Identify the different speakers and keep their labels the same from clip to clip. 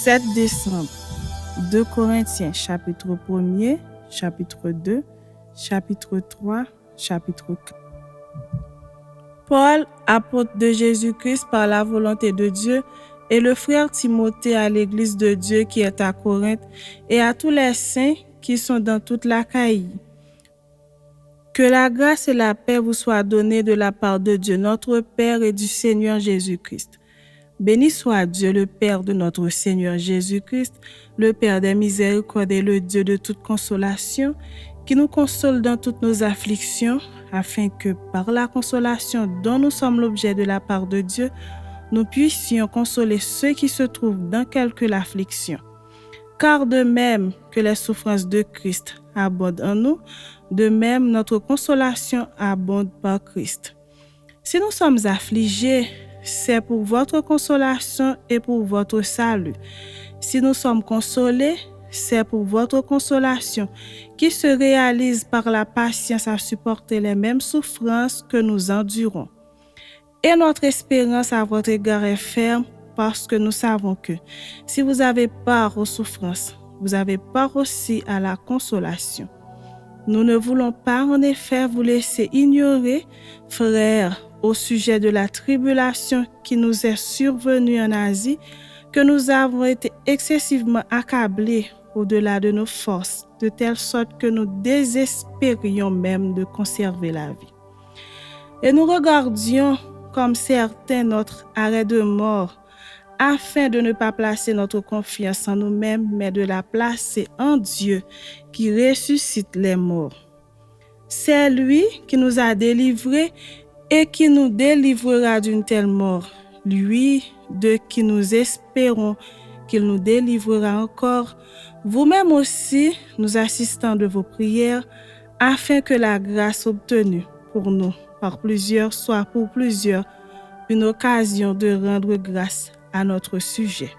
Speaker 1: 7 décembre, 2 Corinthiens, chapitre 1er, chapitre 2, chapitre 3, chapitre 4. Paul, apôtre de Jésus-Christ par la volonté de Dieu, et le frère Timothée à l'église de Dieu qui est à Corinthe, et à tous les saints qui sont dans toute l'Achaïe. Que la grâce et la paix vous soient données de la part de Dieu, notre Père et du Seigneur Jésus-Christ. Béni soit Dieu, le Père de notre Seigneur Jésus-Christ, le Père des miséricordes et le Dieu de toute consolation, qui nous console dans toutes nos afflictions, afin que par la consolation dont nous sommes l'objet de la part de Dieu, nous puissions consoler ceux qui se trouvent dans quelque affliction. Car de même que les souffrances de Christ abondent en nous, de même notre consolation abonde par Christ. Si nous sommes affligés, c'est pour votre consolation et pour votre salut. Si nous sommes consolés, c'est pour votre consolation qui se réalise par la patience à supporter les mêmes souffrances que nous endurons. Et notre espérance à votre égard est ferme parce que nous savons que si vous avez part aux souffrances, vous avez part aussi à la consolation. Nous ne voulons pas en effet vous laisser ignorer, frères, au sujet de la tribulation qui nous est survenue en Asie, que nous avons été excessivement accablés au-delà de nos forces, de telle sorte que nous désespérions même de conserver la vie. Et nous regardions comme certains notre arrêt de mort, afin de ne pas placer notre confiance en nous-mêmes, mais de la placer en Dieu qui ressuscite les morts. C'est lui qui nous a délivrés et qui nous délivrera d'une telle mort. Lui, de qui nous espérons qu'il nous délivrera encore, vous-même aussi, nous assistons de vos prières, afin que la grâce obtenue pour nous par plusieurs soit pour plusieurs une occasion de rendre grâce à notre sujet.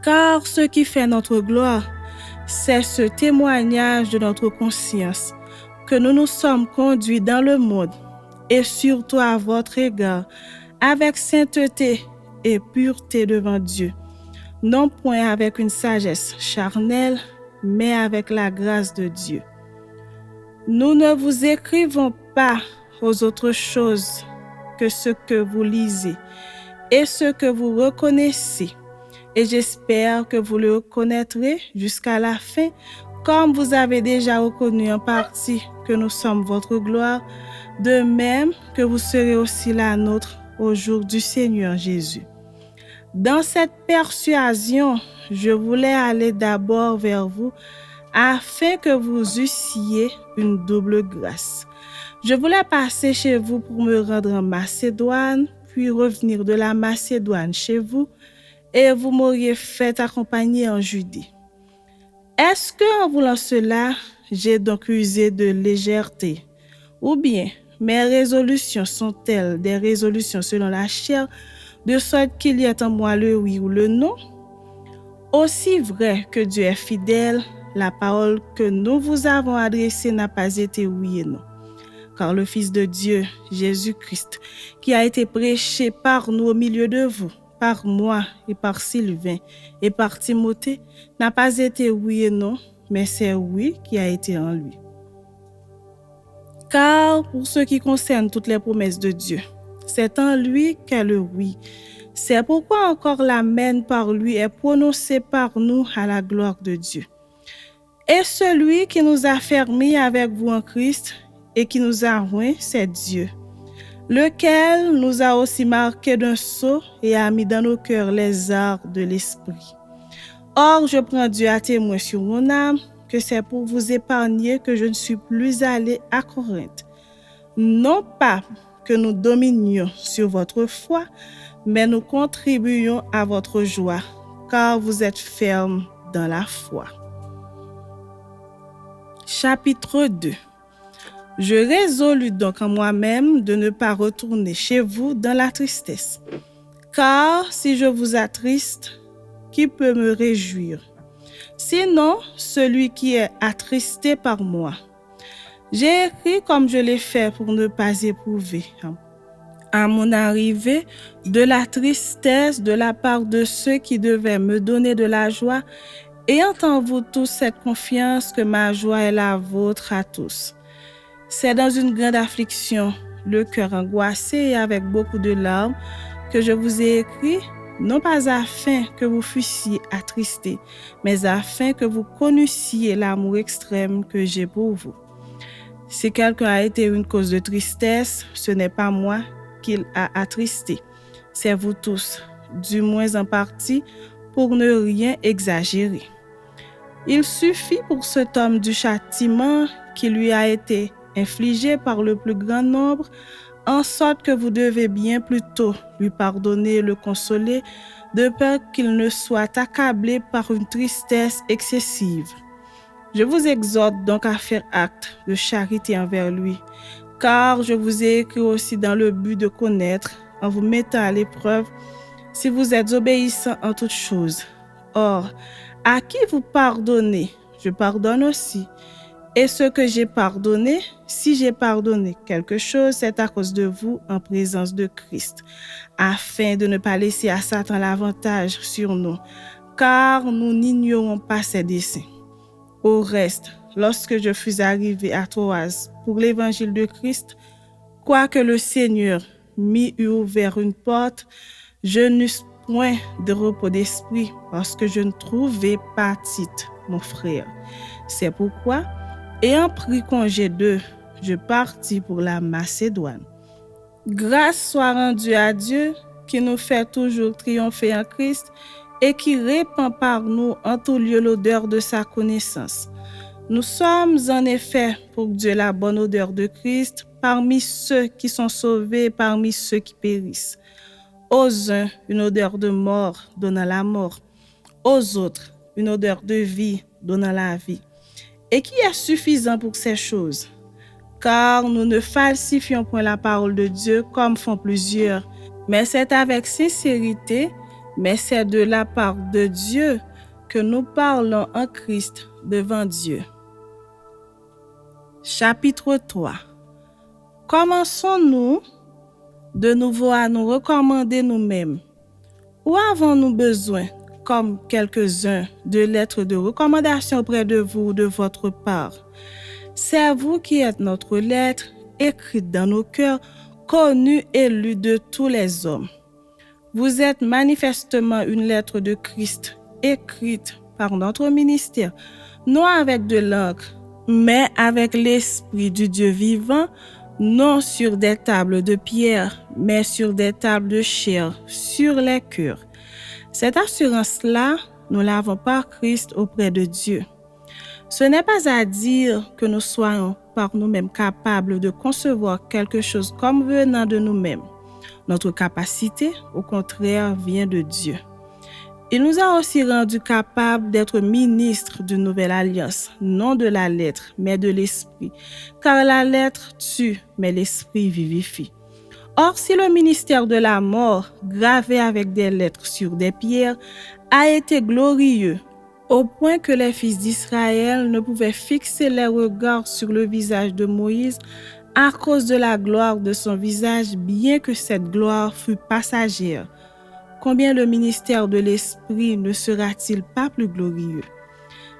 Speaker 1: Car ce qui fait notre gloire, c'est ce témoignage de notre conscience, que nous nous sommes conduits dans le monde, et surtout à votre égard, avec sainteté et pureté devant Dieu, non point avec une sagesse charnelle, mais avec la grâce de Dieu. Nous ne vous écrivons pas aux autres choses que ce que vous lisez et ce que vous reconnaissez, et j'espère que vous le reconnaîtrez jusqu'à la fin, comme vous avez déjà reconnu en partie que nous sommes votre gloire, de même que vous serez aussi la nôtre au jour du Seigneur Jésus. Dans cette persuasion, je voulais aller d'abord vers vous, afin que vous eussiez une double grâce. Je voulais passer chez vous pour me rendre en Macédoine, puis revenir de la Macédoine chez vous, et vous m'auriez fait accompagner en Judée. Est-ce que en voulant cela, j'ai donc usé de légèreté? Ou bien, mes résolutions sont-elles des résolutions selon la chair, de sorte qu'il y ait en moi le oui ou le non? Aussi vrai que Dieu est fidèle, la parole que nous vous avons adressée n'a pas été oui et non. Car le Fils de Dieu, Jésus-Christ, qui a été prêché par nous au milieu de vous, par moi et par Sylvain et par Timothée, n'a pas été oui et non, mais c'est oui qui a été en lui. Car pour ce qui concerne toutes les promesses de Dieu, c'est en lui qu'est le oui. C'est pourquoi encore l'amen par lui est prononcé par nous à la gloire de Dieu. Et celui qui nous a fermés avec vous en Christ et qui nous a joints, c'est Dieu, lequel nous a aussi marqués d'un sceau et a mis dans nos cœurs les arts de l'esprit. Or, je prends Dieu à témoin sur mon âme que c'est pour vous épargner que je ne suis plus allé à Corinthe. Non pas que nous dominions sur votre foi, mais nous contribuons à votre joie, car vous êtes fermes dans la foi. Chapitre 2. Je résolus donc en moi-même de ne pas retourner chez vous dans la tristesse. Car si je vous attriste, qui peut me réjouir? Sinon, celui qui est attristé par moi. J'ai écrit comme je l'ai fait pour ne pas éprouver, À mon arrivée, de la tristesse de la part de ceux qui devaient me donner de la joie, ayant en vous tous cette confiance que ma joie est la vôtre à tous. C'est dans une grande affliction, le cœur angoissé et avec beaucoup de larmes, que je vous ai écrit, non pas afin que vous fussiez attristés, mais afin que vous connaissiez l'amour extrême que j'ai pour vous. Si quelqu'un a été une cause de tristesse, ce n'est pas moi qu'il a attristé, c'est vous tous, du moins en partie, pour ne rien exagérer. Il suffit pour cet homme du châtiment qui lui a été infligé par le plus grand nombre, en sorte que vous devez bien plutôt lui pardonner et le consoler, de peur qu'il ne soit accablé par une tristesse excessive. Je vous exhorte donc à faire acte de charité envers lui, car je vous ai écrit aussi dans le but de connaître, en vous mettant à l'épreuve, si vous êtes obéissants en toutes choses. Or, à qui vous pardonnez, je pardonne aussi. Et ce que j'ai pardonné, si j'ai pardonné quelque chose, c'est à cause de vous en présence de Christ, afin de ne pas laisser à Satan l'avantage sur nous, car nous n'ignorons pas ses desseins. Au reste, lorsque je fus arrivé à Troas pour l'évangile de Christ, quoique le Seigneur m'y eût ouvert une porte, je n'eus point de repos d'esprit parce que je ne trouvais pas Tite, mon frère. C'est pourquoi, ayant pris congé d'eux, je partis pour la Macédoine. Grâce soit rendue à Dieu qui nous fait toujours triompher en Christ et qui répand par nous en tout lieu l'odeur de sa connaissance. Nous sommes en effet pour Dieu la bonne odeur de Christ parmi ceux qui sont sauvés et parmi ceux qui périssent. Aux uns, une odeur de mort donnant la mort, aux autres, une odeur de vie donnant la vie. Et qui est suffisant pour ces choses? Car nous ne falsifions point la parole de Dieu comme font plusieurs, mais c'est avec sincérité, mais c'est de la part de Dieu que nous parlons en Christ devant Dieu. Chapitre 3. Commençons-nous de nouveau à nous recommander nous-mêmes? Ou avons-nous besoin, comme quelques-uns, de lettres de recommandation auprès de vous de votre part? C'est vous qui êtes notre lettre, écrite dans nos cœurs, connue et lue de tous les hommes. Vous êtes manifestement une lettre de Christ, écrite par notre ministère, non avec de l'encre, mais avec l'Esprit du Dieu vivant, non sur des tables de pierre, mais sur des tables de chair, sur les cœurs. Cette assurance-là, nous l'avons par Christ auprès de Dieu. Ce n'est pas à dire que nous soyons par nous-mêmes capables de concevoir quelque chose comme venant de nous-mêmes. Notre capacité, au contraire, vient de Dieu. Il nous a aussi rendus capables d'être ministres d'une nouvelle alliance, non de la lettre, mais de l'esprit, car la lettre tue, mais l'esprit vivifie. Or, si le ministère de la mort, gravé avec des lettres sur des pierres, a été glorieux, au point que les fils d'Israël ne pouvaient fixer les regards sur le visage de Moïse à cause de la gloire de son visage, bien que cette gloire fût passagère, combien le ministère de l'Esprit ne sera-t-il pas plus glorieux?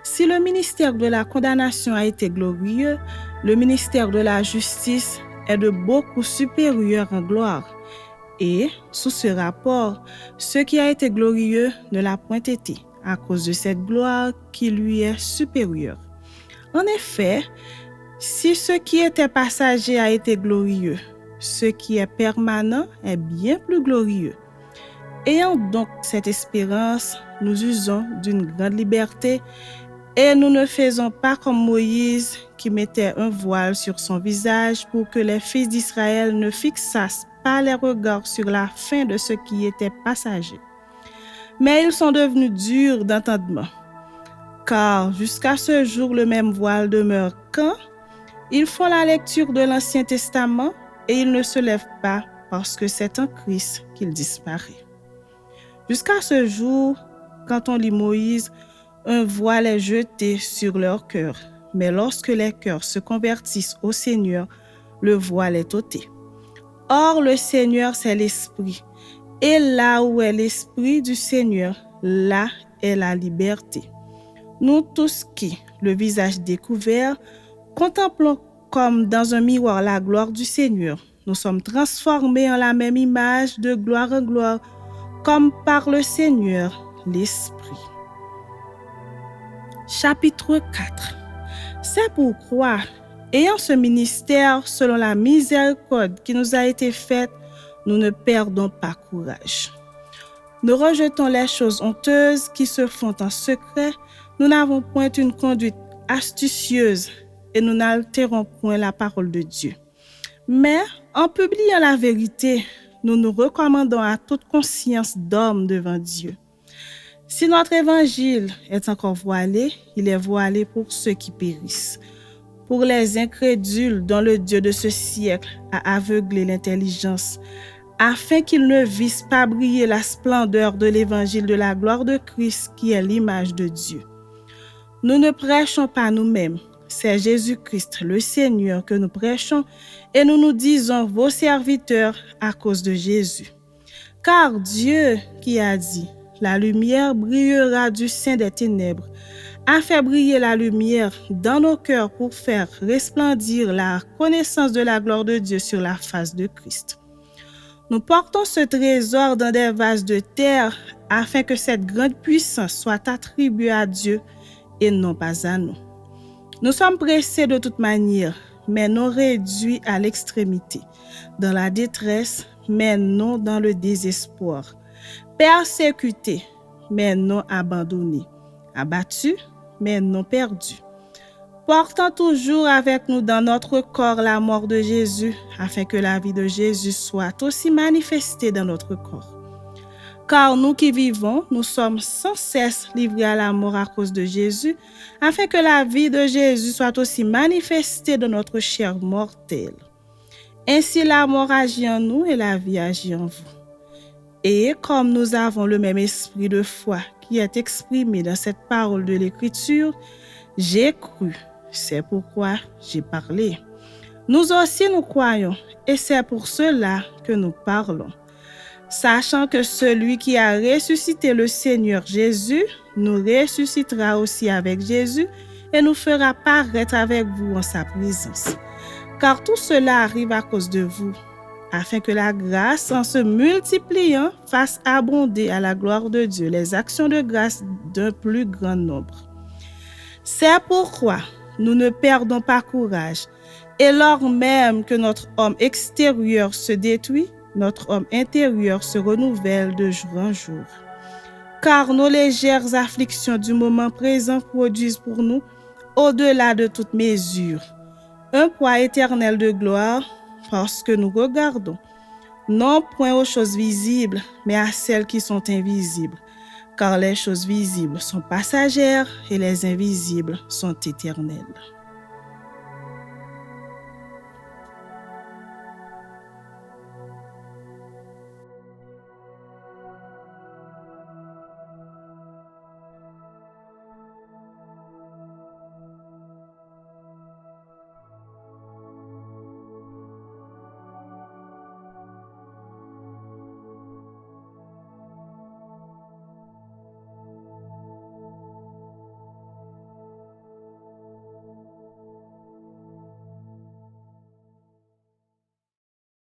Speaker 1: Si le ministère de la condamnation a été glorieux, le ministère de la justice est de beaucoup supérieur en gloire. Et, sous ce rapport, ce qui a été glorieux ne l'a point été, à cause de cette gloire qui lui est supérieure. En effet, si ce qui était passager a été glorieux, ce qui est permanent est bien plus glorieux. Ayant donc cette espérance, nous usons d'une grande liberté et nous ne faisons pas comme Moïse qui mettait un voile sur son visage pour que les fils d'Israël ne fixassent pas les regards sur la fin de ce qui était passager. Mais ils sont devenus durs d'entendement, car jusqu'à ce jour le même voile demeure quand ils font la lecture de l'Ancien Testament et ils ne se lèvent pas parce que c'est en Christ qu'il disparaît. Jusqu'à ce jour, quand on lit Moïse, un voile est jeté sur leur cœur, mais lorsque les cœurs se convertissent au Seigneur, le voile est ôté. Or, le Seigneur, c'est l'Esprit. Et là où est l'Esprit du Seigneur, là est la liberté. Nous tous qui, le visage découvert, contemplons comme dans un miroir la gloire du Seigneur. Nous sommes transformés en la même image de gloire en gloire, comme par le Seigneur, l'Esprit. Chapitre 4. C'est pourquoi, ayant ce ministère selon la miséricorde qui nous a été faite, nous ne perdons pas courage. Nous rejetons les choses honteuses qui se font en secret. Nous n'avons point une conduite astucieuse et nous n'altérons point la parole de Dieu. Mais en publiant la vérité, nous nous recommandons à toute conscience d'homme devant Dieu. Si notre évangile est encore voilé, il est voilé pour ceux qui périssent, pour les incrédules dont le Dieu de ce siècle a aveuglé l'intelligence, afin qu'ils ne vissent pas briller la splendeur de l'évangile de la gloire de Christ qui est l'image de Dieu. Nous ne prêchons pas nous-mêmes, c'est Jésus-Christ le Seigneur que nous prêchons et nous nous disons vos serviteurs à cause de Jésus. Car Dieu qui a dit « La lumière brillera du sein des ténèbres » a fait briller la lumière dans nos cœurs pour faire resplendir la connaissance de la gloire de Dieu sur la face de Christ. Nous portons ce trésor dans des vases de terre afin que cette grande puissance soit attribuée à Dieu et non pas à nous. Nous sommes pressés de toute manière, mais non réduits à l'extrémité, dans la détresse, mais non dans le désespoir, persécutés, mais non abandonnés, abattus, mais non perdus. Portant toujours avec nous dans notre corps la mort de Jésus, afin que la vie de Jésus soit aussi manifestée dans notre corps. Car nous qui vivons, nous sommes sans cesse livrés à la mort à cause de Jésus, afin que la vie de Jésus soit aussi manifestée dans notre chair mortelle. Ainsi la mort agit en nous et la vie agit en vous. Et comme nous avons le même esprit de foi qui est exprimé dans cette parole de l'Écriture, j'ai cru. C'est pourquoi j'ai parlé. Nous aussi nous croyons, et c'est pour cela que nous parlons. Sachant que celui qui a ressuscité le Seigneur Jésus nous ressuscitera aussi avec Jésus et nous fera paraître avec vous en sa présence. Car tout cela arrive à cause de vous, afin que la grâce, en se multipliant, fasse abonder à la gloire de Dieu les actions de grâce d'un plus grand nombre. C'est pourquoi nous ne perdons pas courage, et lors même que notre homme extérieur se détruit, notre homme intérieur se renouvelle de jour en jour. Car nos légères afflictions du moment présent produisent pour nous, au-delà de toute mesure, un poids éternel de gloire, parce que nous regardons, non point aux choses visibles, mais à celles qui sont invisibles. Car les choses visibles sont passagères et les invisibles sont éternelles.